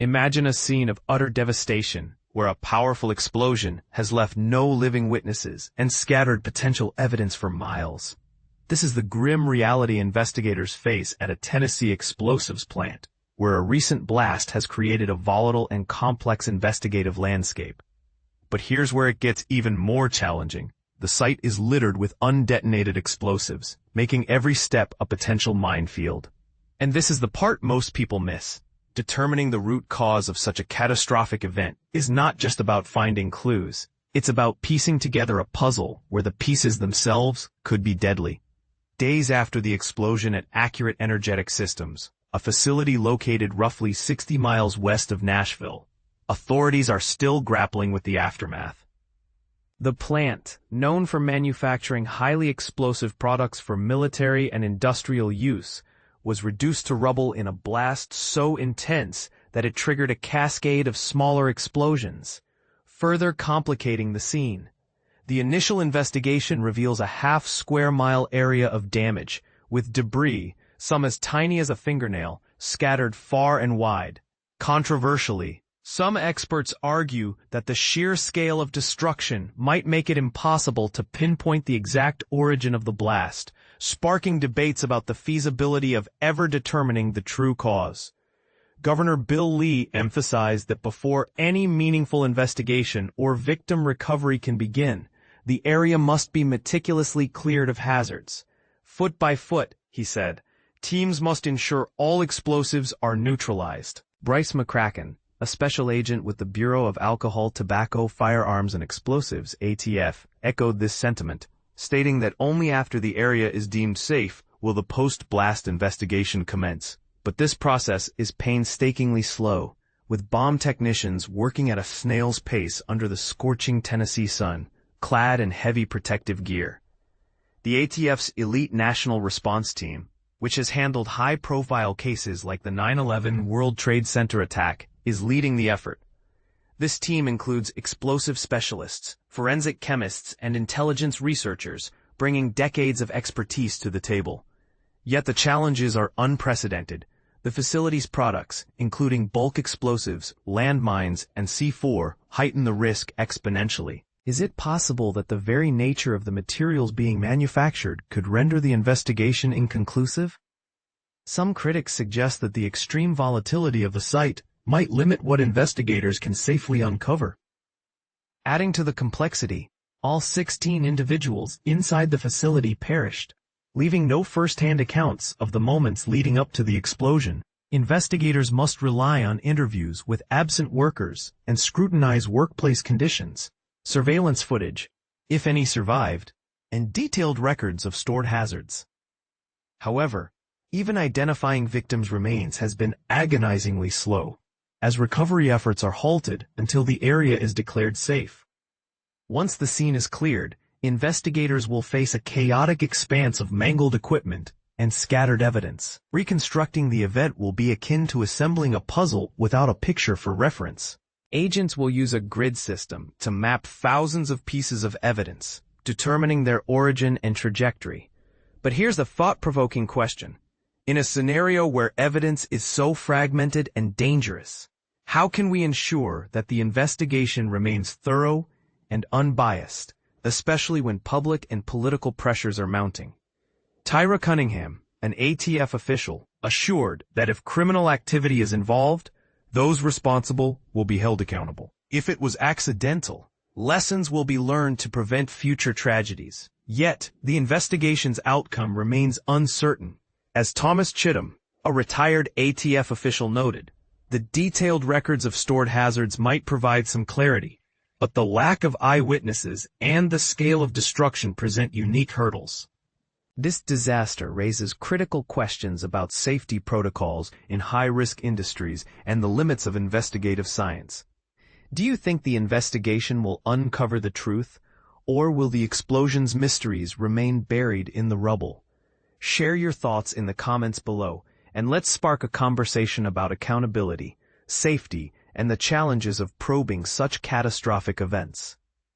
Imagine a scene of utter devastation, where a powerful explosion has left no living witnesses and scattered potential evidence for miles. This is the grim reality investigators face at a Tennessee explosives plant, where a recent blast has created a volatile and complex investigative landscape. But here's where it gets even more challenging. The site is littered with undetonated explosives, making every step a potential minefield. And this is the part most people miss. Determining the root cause of such a catastrophic event is not just about finding clues. It's about piecing together a puzzle where the pieces themselves could be deadly. Days after the explosion at Accurate Energetic Systems, a facility located roughly 60 miles west of Nashville, authorities are still grappling with the aftermath. The plant, known for manufacturing highly explosive products for military and industrial use, was reduced to rubble in a blast so intense that it triggered a cascade of smaller explosions, further complicating the scene. The initial investigation reveals a half-square-mile area of damage, with debris, some as tiny as a fingernail, scattered far and wide. Controversially, some experts argue that the sheer scale of destruction might make it impossible to pinpoint the exact origin of the blast, sparking debates about the feasibility of ever determining the true cause. Governor Bill Lee emphasized that before any meaningful investigation or victim recovery can begin, the area must be meticulously cleared of hazards. Foot by foot, he said, teams must ensure all explosives are neutralized. Bryce McCracken, a special agent with the Bureau of Alcohol, Tobacco, Firearms, and Explosives, ATF, echoed this sentiment, stating that only after the area is deemed safe will the post-blast investigation commence. But this process is painstakingly slow, with bomb technicians working at a snail's pace under the scorching Tennessee sun, clad in heavy protective gear. The ATF's elite National Response Team, which has handled high-profile cases like the 9/11 World Trade Center attack, is leading the effort. This team includes explosive specialists, forensic chemists, and intelligence researchers, bringing decades of expertise to the table. Yet the challenges are unprecedented. The facility's products, including bulk explosives, landmines, and C4, heighten the risk exponentially. Is it possible that the very nature of the materials being manufactured could render the investigation inconclusive? Some critics suggest that the extreme volatility of the site might limit what investigators can safely uncover. Adding to the complexity, all 16 individuals inside the facility perished, leaving no first-hand accounts of the moments leading up to the explosion. Investigators must rely on interviews with absent workers and scrutinize workplace conditions, surveillance footage, if any survived, and detailed records of stored hazards. However, even identifying victims' remains has been agonizingly slow, as recovery efforts are halted until the area is declared safe. Once the scene is cleared, investigators will face a chaotic expanse of mangled equipment and scattered evidence. Reconstructing the event will be akin to assembling a puzzle without a picture for reference. Agents will use a grid system to map thousands of pieces of evidence, determining their origin and trajectory. But here's the thought-provoking question. In a scenario where evidence is so fragmented and dangerous, how can we ensure that the investigation remains thorough and unbiased, especially when public and political pressures are mounting? Tyra Cunningham, an ATF official, assured that if criminal activity is involved, those responsible will be held accountable. If it was accidental, lessons will be learned to prevent future tragedies. Yet, the investigation's outcome remains uncertain. As Thomas Chittum, a retired ATF official, noted, the detailed records of stored hazards might provide some clarity, but the lack of eyewitnesses and the scale of destruction present unique hurdles. This disaster raises critical questions about safety protocols in high-risk industries and the limits of investigative science. Do you think the investigation will uncover the truth, or will the explosion's mysteries remain buried in the rubble? Share your thoughts in the comments below, and let's spark a conversation about accountability, safety, and the challenges of probing such catastrophic events.